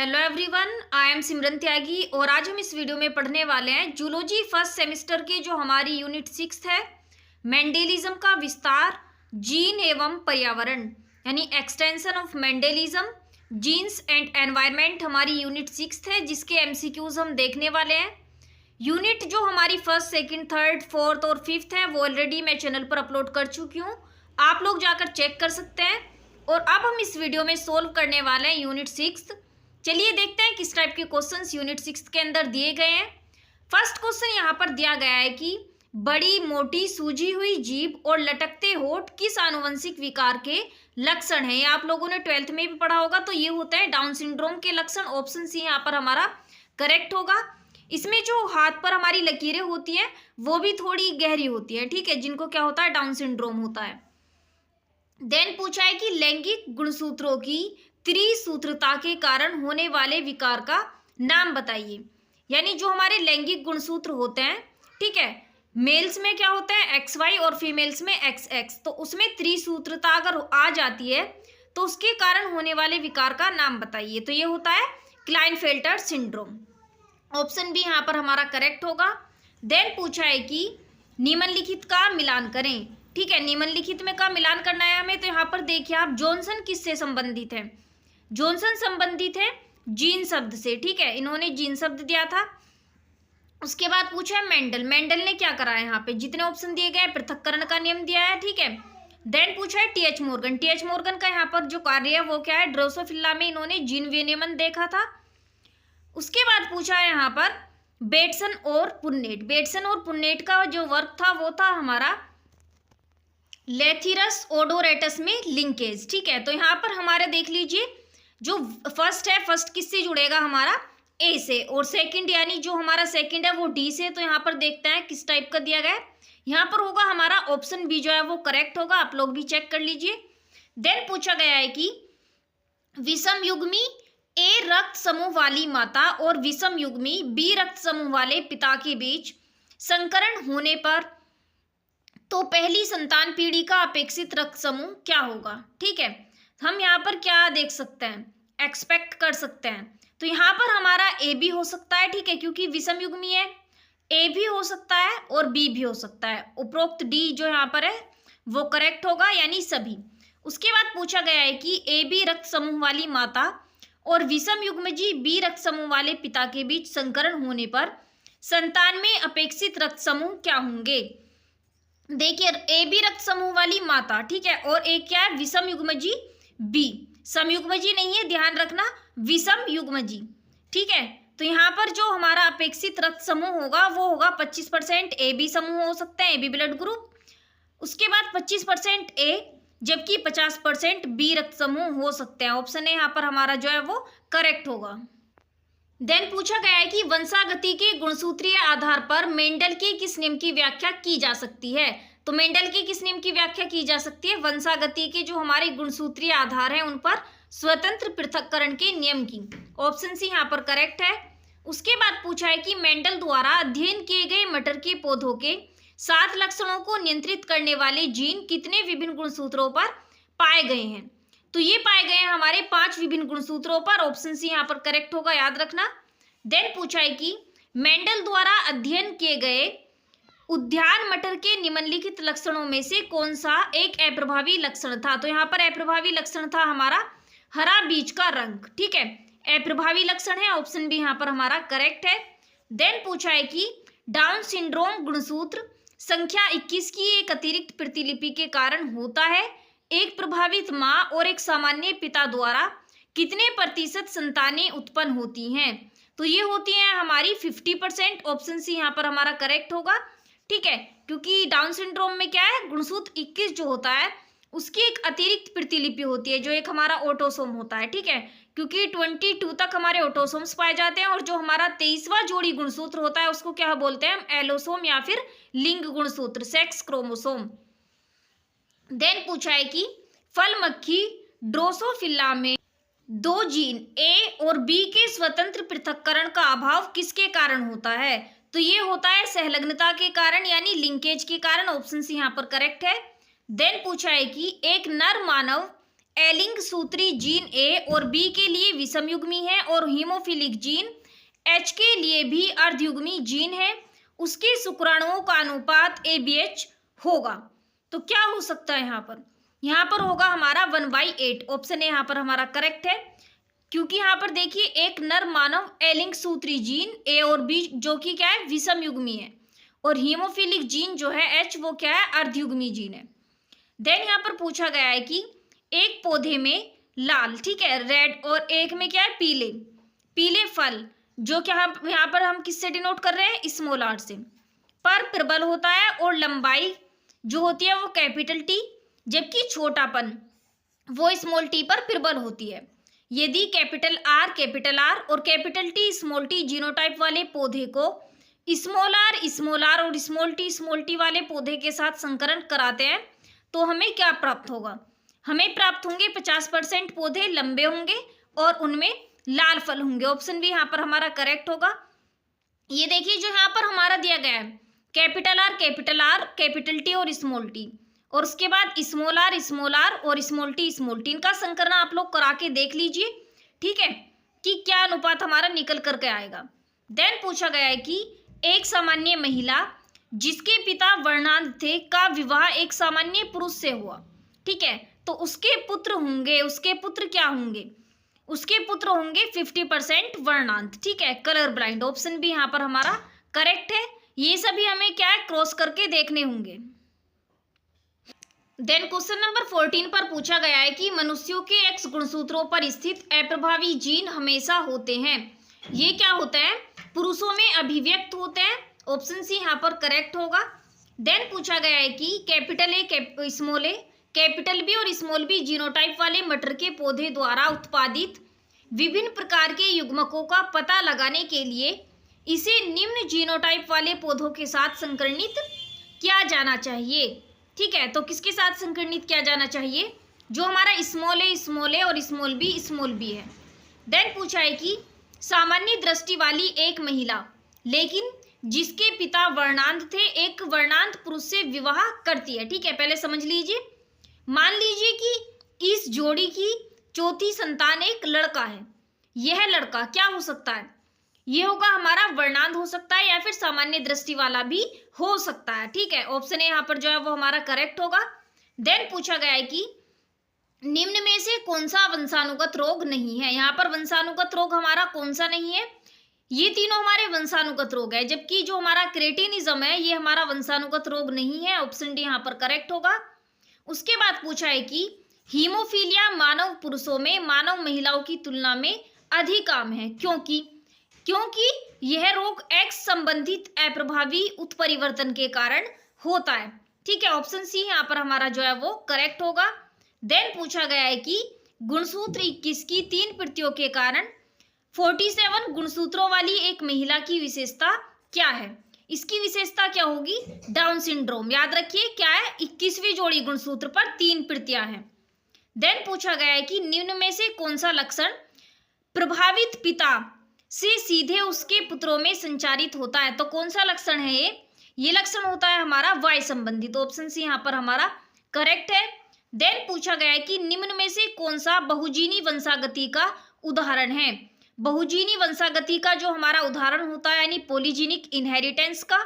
Hello everyone, I am सिमरन त्यागी और आज हम इस वीडियो में पढ़ने वाले हैं जूलॉजी फर्स्ट सेमेस्टर की जो हमारी यूनिट 6 है, मेंडेलिज्म का विस्तार, जीन एवं पर्यावरण यानी extension of Mendelism, genes and environment हमारी यूनिट 6 है जिसके एमसीक्यूज हम देखने वाले हैं। यूनिट जो हमारी फर्स्ट, सेकंड, थर्ड, फोर्थ और फिफ्थ है वो ऑलरेडी मैं चैनल पर अपलोड कर चुकी हूँ, आप लोग जाकर चेक कर सकते हैं। और अब हम इस वीडियो में सोल्व करने वाले हैं यूनिट 6। चलिए देखते हैं किस टाइप के क्वेश्चंस यूनिट 6 के अंदर दिए गए हैं। फर्स्ट क्वेश्चन यहाँ पर दिया गया है कि बड़ी मोटी सूजी हुई जीभ और लटकते होठ किस आनुवंशिक विकार के लक्षण है। ये आप लोगों ने 12th में भी पढ़ा होगा, तो ये होता है डाउन सिंड्रोम के लक्षण। ऑप्शन सी यहाँ पर हमारा करेक्ट होगा। इसमें जो हाथ पर हमारी लकीरें होती हैं वो भी थोड़ी गहरी होती है, ठीक है, जिनको क्या होता है, डाउन सिंड्रोम होता है। देन पूछा है कि लैंगिक गुणसूत्रों की त्रिसूत्रता के कारण होने वाले विकार का नाम बताइए। यानी जो हमारे लैंगिक गुणसूत्र होते हैं, ठीक है, मेल्स में क्या होता है XY और फीमेल्स में XX, तो उसमें त्रिसूत्रता अगर आ जाती है तो उसके कारण होने वाले विकार का नाम बताइए। तो ये होता है क्लाइनफेल्टर सिंड्रोम। ऑप्शन बी यहाँ पर हमारा करेक्ट होगा। देन पूछा है कि निम्नलिखित का मिलान करें, ठीक है, निम्नलिखित में का मिलान करना है हमें। तो यहाँ पर देखिए आप, जॉनसन किससे संबंधित है, जॉनसन संबंधित है जीन शब्द से, ठीक है, इन्होंने जीन शब्द दिया था। उसके बाद पूछा है मेंडल, मेंडल ने क्या करा है, यहाँ पे जितने ऑप्शन दिए गए पृथक्करण का नियम दिया है, ठीक है। देन पूछा है TH मॉर्गन, TH मॉर्गन का यहाँ पर जो कार्य है वो क्या है, ड्रोसोफिला में इन्होंने जीन विनियमन देखा था। उसके बाद पूछा है यहाँ पर बेटसन और पुन्नेट, बेटसन और पुन्नेट का जो वर्क था वो था हमारा लेथिरस ओडोरेटस में लिंकेज, ठीक है। तो यहाँ पर हमारे देख लीजिए, जो फर्स्ट है, फर्स्ट किससे जुड़ेगा हमारा A से, और सेकंड यानी जो हमारा सेकंड है वो D से। तो यहाँ पर देखते हैं किस टाइप का दिया गया है। यहाँ पर होगा हमारा ऑप्शन बी जो है वो करेक्ट होगा, आप लोग भी चेक कर लीजिए। देन पूछा गया है कि विषम युग्मी A रक्त समूह वाली माता और विषम युग्मी B रक्त समूह वाले पिता के बीच संकरण होने पर तो पहली संतान पीढ़ी का अपेक्षित रक्त समूह क्या होगा, ठीक है। हम यहाँ पर क्या देख सकते हैं, एक्सपेक्ट कर सकते हैं। तो यहाँ पर हमारा A भी हो सकता है, ठीक है, क्योंकि विषम युग्मी है, A भी हो सकता है और B भी हो सकता है। उपरोक्त D जो यहाँ पर है वो करेक्ट होगा, यानी सभी। उसके बाद पूछा गया है कि AB रक्त समूह वाली माता और विषम युग्मजी B रक्त समूह वाले पिता के बीच संकरण होने पर संतान में अपेक्षित रक्त समूह क्या होंगे। देखिए AB रक्त समूह वाली माता, ठीक है, और एक क्या है, विषम युग्मजी B, समयुग्मजी नहीं है, ध्यान रखना, विषम युग्मजी, ठीक है। तो यहाँ पर जो हमारा अपेक्षित रक्त समूह होगा वो होगा 25% AB समूह हो सकते हैं, AB ब्लड ग्रुप। उसके बाद 25% A, जबकि 50% B रक्त समूह हो सकते हैं। ऑप्शन ए यहाँ पर हमारा जो है वो करेक्ट होगा। देन पूछा गया है कि वंशागति के गुणसूत्रीय आधार पर मेंडल के किस नियम की व्याख्या की जा सकती है। तो मेंडल के किस नियम की व्याख्या की जा सकती है, वंशागति के जो हमारे गुणसूत्रीय आधार हैं उन पर स्वतंत्र पृथक्करण के नियम की। ऑप्शन सी यहाँ पर करेक्ट है। उसके बाद पूछा है कि मेंडल द्वारा अध्ययन किए गए मटर के पौधों के 7 लक्षणों को नियंत्रित करने वाले जीन कितने विभिन्न गुणसूत्रों पर पाए गए हैं। तो ये पाए गए हैं हमारे 5 विभिन्न गुणसूत्रों पर। ऑप्शन सी यहाँ पर करेक्ट होगा, याद रखना। देन पूछा है कि मेंडल द्वारा अध्ययन किए गए उद्यान मटर के निम्नलिखित लक्षणों में से कौन सा एक अप्रभावी लक्षण था। तो यहाँ पर अप्रभावी लक्षण था हमारा हरा बीज का रंग, ठीक है, अप्रभावी लक्षण है। ऑप्शन बी यहाँ पर हमारा करेक्ट है। देन पूछा है कि डाउन सिंड्रोम गुणसूत्र संख्या 21 की एक अतिरिक्त प्रतिलिपि के कारण होता है। एक प्रभावित माँ और एक सामान्य पिता द्वारा कितने प्रतिशत संतानें उत्पन्न होती हैं। तो ये होती हैं हमारी 50%। ऑप्शन सी यहाँ पर हमारा करेक्ट होगा, ठीक है, क्योंकि डाउन सिंड्रोम में क्या है, गुणसूत्र 21 जो होता है उसकी एक अतिरिक्त प्रतिलिपि होती है जो एक हमारा ऑटोसोम होता है, ठीक है, क्योंकि 22 तक हमारे ऑटोसोम्स पाए जाते हैं और जो हमारा 23वां जोड़ी गुणसूत्र होता है उसको क्या बोलते हैं हम, एलोसोम या फिर लिंग गुणसूत्र, सेक्स क्रोमोसोम। देन पूछा है कि फल मक्खी ड्रोसोफिला में 2 जीन A और B के स्वतंत्र पृथक्करण का अभाव किसके कारण होता है। तो ये होता है सहलग्नता के कारण, यानी लिंकेज के कारण। ऑप्शन सी यहाँ पर करेक्ट है। देन पूछा है कि एक नर मानव एलिंग सूत्री जीन ए और बी के लिए विषमयुग्मी है और हीमोफिलिक जीन एच के लिए भी अर्धयुग्मी जीन है, उसके शुक्राणुओं का अनुपात ABH होगा। तो क्या हो सकता है यहाँ पर होगा हमारा 1/8। ऑप्शन ए यहाँ पर हमारा करेक्ट है, क्योंकि यहाँ पर देखिए एक नर मानव एलिंग सूत्री जीन ए और बी जो कि क्या है विषमयुग्मी है, और हीमोफिलिक जीन जो है एच वो क्या है अर्धयुग्मी जीन है। देन यहाँ पर पूछा गया है कि एक पौधे में लाल, ठीक है, रेड, और एक में क्या है पीले फल, जो क्या यहाँ पर हम किससे डिनोट कर रहे हैं, स्मॉल आर से, पर प्रबल होता है और लंबाई जो होती है वो कैपिटल टी, जबकि छोटापन वो स्मॉल टी पर प्रबल होती है। यदि कैपिटल आर और capital T small T genotype वाले पौधे को स्मॉल आर और स्मॉल टी वाले पौधे के साथ संकरण कराते हैं तो हमें क्या प्राप्त होगा, हमें प्राप्त होंगे 50% पौधे लंबे होंगे और उनमें लाल फल होंगे। ऑप्शन बी यहाँ पर हमारा करेक्ट होगा। ये देखिए जो यहाँ पर हमारा दिया गया है कैपिटल आर, कैपिटल टी और स्मॉल टी, और उसके बाद स्मॉल आर और स्मॉल टी, इनका संकरण आप लोग करा के देख लीजिए, ठीक है, कि क्या अनुपात हमारा निकल करके आएगा। देन पूछा गया है कि एक सामान्य महिला जिसके पिता वर्णांध थे का विवाह एक सामान्य पुरुष से हुआ, ठीक है, तो उसके पुत्र क्या होंगे, उसके पुत्र होंगे 50% वर्णांध, ठीक है, कलर ब्लाइंड। ऑप्शन बी यहाँ पर हमारा करेक्ट है। ये सभी हमें क्या है क्रॉस करके देखने होंगे। देन क्वेश्चन नंबर 14 पर पूछा गया है कि मनुष्यों के एक्स गुणसूत्रों पर स्थित अप्रभावी जीन हमेशा होते हैं, ये क्या होते हैं, पुरुषों में अभिव्यक्त होते हैं। ऑप्शन सी यहाँ पर करेक्ट होगा। देन पूछा गया है कि capital A, small A, capital B और स्मॉल बी जीनोटाइप वाले मटर के पौधे द्वारा उत्पादित विभिन्न प्रकार के युग्मकों का पता लगाने के लिए इसे निम्न जीनोटाइप वाले पौधों के साथ संकरणित किया जाना चाहिए, ठीक है, तो किसके साथ संकरणित किया जाना चाहिए, जो हमारा स्मॉल ए और स्मॉल बी है। देन पूछा है कि सामान्य दृष्टि वाली एक महिला लेकिन जिसके पिता वर्णांध थे एक वर्णांध पुरुष से विवाह करती है, ठीक है, पहले समझ लीजिए। मान लीजिए कि इस जोड़ी की चौथी संतान एक लड़का है, यह लड़का क्या हो सकता है, ये होगा हमारा वर्णांध हो सकता है या फिर सामान्य दृष्टि वाला भी हो सकता है, ठीक है, ऑप्शन ए यहाँ पर जो है वो हमारा करेक्ट होगा। देन पूछा गया है कि निम्न में से कौन सा वंशानुगत रोग नहीं है, यहाँ पर वंशानुगत रोग हमारा कौन सा नहीं है, ये तीनों हमारे वंशानुगत रोग है, जबकि जो हमारा क्रेटिनिज्म है ये हमारा वंशानुगत रोग नहीं है। ऑप्शन डी यहाँ पर करेक्ट होगा। उसके बाद पूछा है कि हीमोफीलिया मानव पुरुषों में मानव महिलाओं की तुलना में अधिक आम है, क्योंकि यह रोग एक्स संबंधित अप्रभावी उत्परिवर्तन के कारण होता है, ठीक है, ऑप्शन सी यहाँ पर हमारा जो है वो करेक्ट होगा। देन पूछा गया है कि गुणसूत्र 21 की 3 प्रतियों के कारण 47 गुणसूत्रों वाली एक महिला की विशेषता क्या है, इसकी विशेषता क्या होगी, डाउन सिंड्रोम। याद रखिए क्या है, 21वीं जोड़ी गुणसूत्र पर 3 प्रतियां हैं। देन पूछा गया है कि निम्न में से कौन सा लक्षण प्रभावित पिता से सीधे उसके पुत्रों में संचारित होता है, तो कौन सा लक्षण है ये लक्षण होता है हमारा वाई संबंधित। ऑप्शन सी यहाँ पर हमारा करेक्ट है। देन पूछा गया है कि निम्न में से कौन सा बहुजीनी वंशागति का उदाहरण है, बहुजीनी वंशागति का जो हमारा उदाहरण होता है यानी पॉलीजीनिक इनहेरिटेंस का,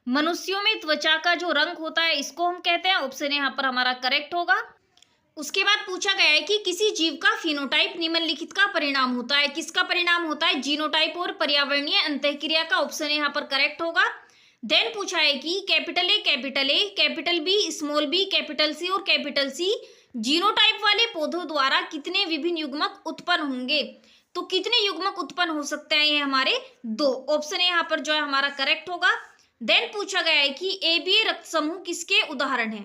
मनुष्यों में त्वचा का जो रंग होता है इसको हम कहते हैं। ऑप्शन यहाँ पर हमारा करेक्ट होगा। उसके बाद पूछा गया है कि किसी जीव का फिनोटाइप निम्नलिखित का परिणाम होता है, किसका परिणाम होता है, जीनोटाइप और पर्यावरणीय अंतःक्रिया का। ऑप्शन यहाँ पर करेक्ट होगा। देन पूछा है कि capital A, capital B, small B, capital C और कैपिटल सी जीनोटाइप वाले पौधों द्वारा कितने विभिन्न युग्मक उत्पन्न होंगे, तो कितने युग्मक उत्पन्न हो सकते हैं, ये हमारे 2। ऑप्शन यहाँ पर जो है हमारा करेक्ट होगा। देन पूछा गया है कि एबीए रक्त समूह किसके उदाहरण है,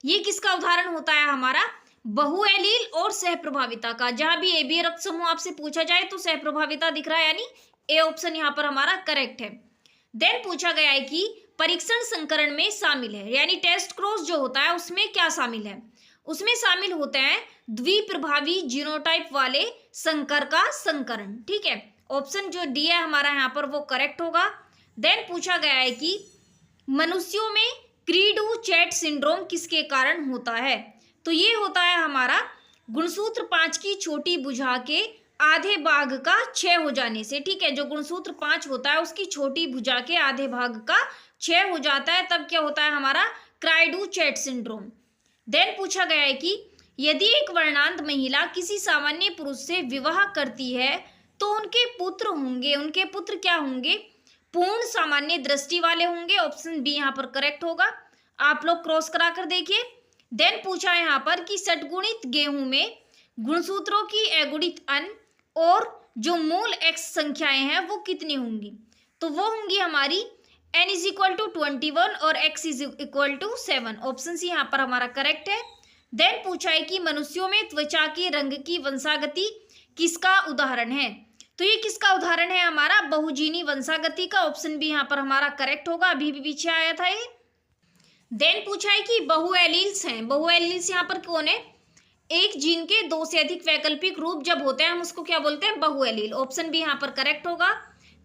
ये किसका उदाहरण होता है, हमारा बहुएलील और सहप्रभाविता का। जहां भी एबीए रक्त समूह आपसे पूछा जाए तो सहप्रभाविता दिख रहा है यानी ए ऑप्शन यहाँ पर हमारा करेक्ट है। देन पूछा गया है कि परीक्षण संकरण में शामिल है, यानी टेस्ट क्रॉस जो होता है उसमें क्या शामिल है, उसमें शामिल होते हैं द्विप्रभावी जीनोटाइप वाले संकर का संकरण, ठीक है, ऑप्शन जो डी है हमारा यहाँ पर वो करेक्ट होगा। देन पूछा गया है कि मनुष्यों में क्री डू चैट सिंड्रोम किसके कारण होता है, तो ये होता है हमारा गुणसूत्र 5 की छोटी भुजा के आधे भाग का क्षय हो जाने से, ठीक है, जो गुणसूत्र 5 होता है उसकी छोटी भुजा के आधे भाग का क्षय हो जाता है, तब क्या होता है हमारा क्राइडू-चैट सिंड्रोम। देन पूछा गया है कि यदि एक वर्णांध महिला किसी सामान्य पुरुष से विवाह करती है तो उनके पुत्र होंगे, उनके पुत्र क्या होंगे, पूर्ण सामान्य दृष्टि वाले होंगे। ऑप्शन बी यहाँ पर करेक्ट होगा। आप लोग क्रॉस करा कर देखिए। देन पूछा है यहाँ पर कि षटगुणित गेहूं में गुणसूत्रों की अगुणित अन और जो मूल x संख्याएं हैं वो कितनी होंगी, तो वो होंगी हमारी n इज इक्वल टू 21 और x is equal to 7। Option C यहाँ पर हमारा करेक्ट है। देन पूछा है कि मनुष्यों में त्वचा के रंग की वंशागति किसका उदाहरण है, तो ये किसका उदाहरण है, हमारा बहुजीनी वंशागति का। ऑप्शन बी यहाँ पर हमारा करेक्ट होगा, अभी भी पीछे आया था ये। देन पूछा है कि बहुएलील्स हैं, बहुएलील्स यहाँ पर कौन है, एक जीन के दो से अधिक वैकल्पिक रूप जब होते हैं हम उसको क्या बोलते हैं, बहुएलील। ऑप्शन बी यहाँ पर करेक्ट होगा।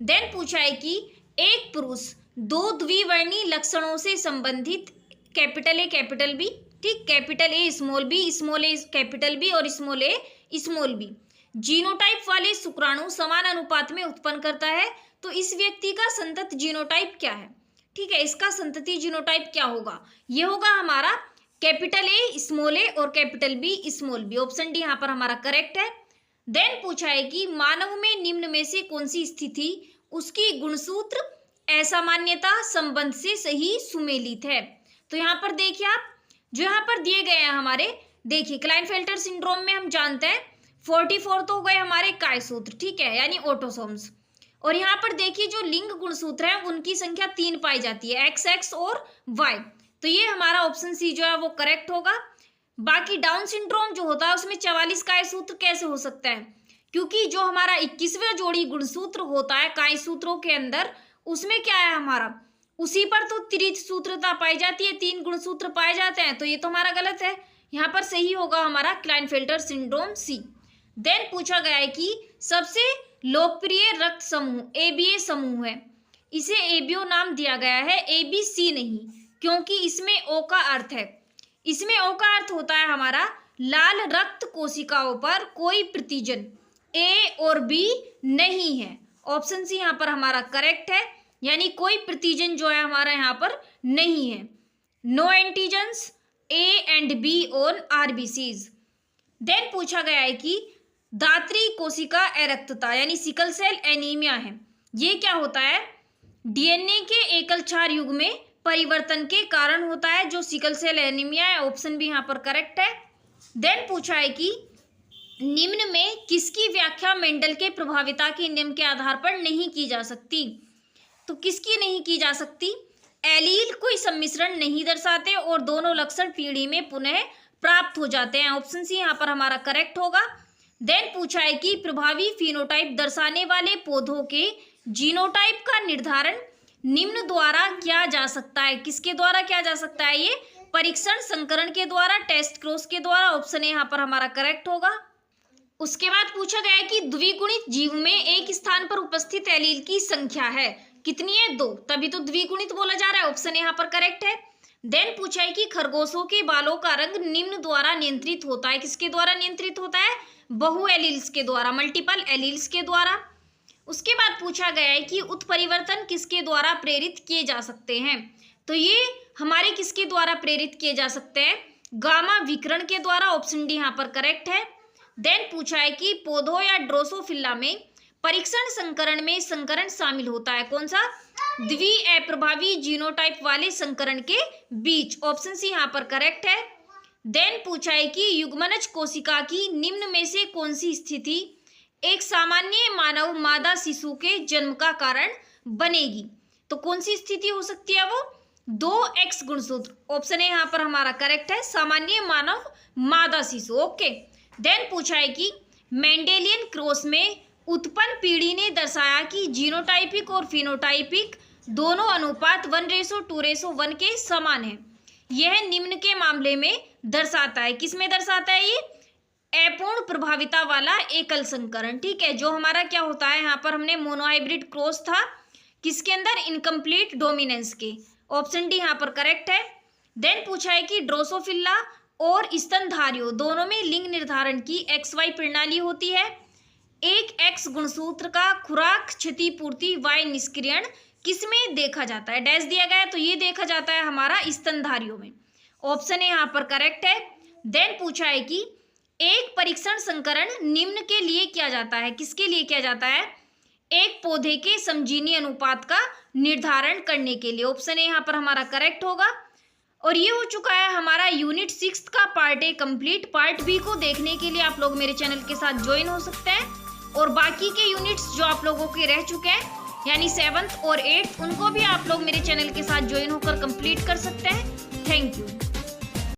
देन पूछा है कि एक पुरुष दो द्विवर्णी लक्षणों से संबंधित कैपिटल ए कैपिटल बी, ठीक, capital A small A capital B और small A small B genotype वाले शुक्राणु समान अनुपात में उत्पन्न करता है, तो इस व्यक्ति का संतत जीनोटाइप क्या है, ठीक है, इसका संतति जीनोटाइप क्या होगा, ये होगा हमारा कैपिटल ए और capital B small B. Option D यहाँ पर हमारा करेक्ट है। देन पूछा है कि मानव में निम्न में से कौन सी स्थिति उसकी गुणसूत्र असामान्यता संबंध से सही सुमेलित है, तो यहाँ पर देखिए आप जो यहाँ पर दिए गए हैं हमारे, देखिए क्लाइनफेल्टर सिंड्रोम में हम जानते हैं 44 तो हो गए हमारे काय सूत्र, ठीक है, यानी ऑटोसोम्स, और यहाँ पर देखिए जो लिंग गुणसूत्र है उनकी संख्या 3 पाई जाती है, XX और Y, तो ये हमारा ऑप्शन सी जो है वो करेक्ट होगा। बाकी डाउन सिंड्रोम जो होता है उसमें 44 काय सूत्र कैसे हो सकता है, क्योंकि जो हमारा 21वां जोड़ी गुणसूत्र होता है काय सूत्रों के अंदर उसमें क्या है हमारा, उसी पर तो त्रित सूत्रता पाई जाती है, 3 गुणसूत्र पाए जाते हैं, तो ये तो हमारा गलत है, यहाँ पर सही होगा हमारा क्लाइनफेल्टर सिंड्रोम सी। देन पूछा गया है कि सबसे लोकप्रिय रक्त समूह ABA समूह है, इसे ABO नाम दिया गया है, ABC नहीं, क्योंकि इसमें O का अर्थ है, इसमें O का अर्थ होता है हमारा लाल रक्त कोशिकाओं पर कोई प्रतिजन A और B नहीं है। ऑप्शन सी यहाँ पर हमारा करेक्ट है, यानी कोई प्रतिजन जो है हमारा यहाँ पर नहीं है। No antigens A and B on RBCs। Then पूछा गया है कि दात्री कोशिका अरक्तता यानी सिकल सेल एनीमिया है, ये क्या होता है, DNA के एकल क्षार युग में परिवर्तन के कारण होता है जो सिकल सेल एनीमिया है। ऑप्शन भी यहाँ पर करेक्ट है। देन पूछा है कि निम्न में किसकी व्याख्या मेंडल के प्रभाविता के नियम के आधार पर नहीं की जा सकती, तो किसकी नहीं की जा सकती, एलील कोई सम्मिश्रण नहीं दर्शाते और दोनों लक्षण पीढ़ी में पुनः प्राप्त हो जाते हैं। ऑप्शन सी यहाँ पर हमारा करेक्ट होगा। देन पूछा है कि प्रभावी फिनोटाइप दर्शाने वाले पौधों के जीनोटाइप का निर्धारण निम्न द्वारा किया जा सकता है, किसके द्वारा किया जा सकता है, ये परीक्षण संकरण के द्वारा, टेस्ट क्रॉस के द्वारा। ऑप्शन ए यहाँ पर हमारा करेक्ट होगा। उसके बाद पूछा गया है कि द्विगुणित जीव में एक स्थान पर उपस्थित एलील की संख्या है, कितनी है, 2, तभी तो द्विगुणित बोला जा रहा है। ऑप्शन यहाँ पर करेक्ट है। देन पूछा है कि खरगोशों के बालों का रंग निम्न द्वारा नियंत्रित होता है, किसके द्वारा नियंत्रित होता है, बहु एलील्स के द्वारा, मल्टीपल एलील्स के द्वारा। उसके बाद पूछा गया है कि उत्परिवर्तन किसके द्वारा प्रेरित किए जा सकते हैं, तो ये हमारे किसके द्वारा प्रेरित किए जा सकते हैं, गामा विकिरण के द्वारा। ऑप्शन डी यहाँ पर करेक्ट है। देन पूछा है कि पौधों या ड्रोसोफिला में परीक्षण संकरण में संकरण शामिल होता है, कौन सा, द्वि अप्रभावी जीनोटाइप वाले संकरण के बीच। ऑप्शन सी यहाँ पर करेक्ट है। देन पूछा है कि युग्मनज कोशिका की निम्न में से कौन सी स्थिति एक सामान्य मानव मादा शिशु के जन्म का कारण बनेगी, तो कौन सी स्थिति हो सकती है वो, 2X गुणसूत्र। ऑप्शन ए यहाँ पर हमारा करेक्ट है, सामान्य मानव मादा शिशु। ओके। देन पूछा है कि मेंडेलियन क्रॉस में उत्पन्न पीढ़ी ने दर्शाया कि जीनोटाइपिक और फिनोटाइपिक दोनों अनुपात 1:2:1 के समान है, यह निम्न के मामले में दर्शाता है, किसमें दर्शाता है, ये अपूर्ण प्रभाविता वाला एकल संकरण, ठीक है, जो हमारा क्या होता है, यहाँ पर हमने मोनोहाइब्रिड क्रॉस था, किसके अंदर, इनकम्प्लीट डोमिनेंस के। ऑप्शन डी यहाँ पर करेक्ट है। देन पूछा है कि ड्रोसोफिला और स्तनधारियों दोनों में लिंग निर्धारण की XY प्रणाली होती है। एक X गुणसूत्र का खुराक क्षतिपूर्ति Y निष्क्रियण किसमें देखा जाता है? डैश दिया गया है, तो ये देखा जाता है हमारा स्तनधारियों में। ऑप्शन है यहाँ पर करेक्ट है। देन पूछा है कि एक परीक्षण संकरण निम्न के लिए किया जाता है, किसके लिए किया जाता है? एक पौधे के समजीनी अनुपात का निर्धारण करने के लिए। ऑप्शन ए यहाँ पर हमारा करेक्ट होगा। और ये हो चुका है हमारा यूनिट 6 का part A complete. Part B को देखने के लिए आप लोग मेरे चैनल के साथ ज्वाइन हो सकते हैं, और बाकी के यूनिट्स जो आप लोगों के रह चुके हैं यानी 7th और 8th, उनको भी आप लोग मेरे चैनल के साथ ज्वाइन होकर कंप्लीट कर सकते हैं। Thank you.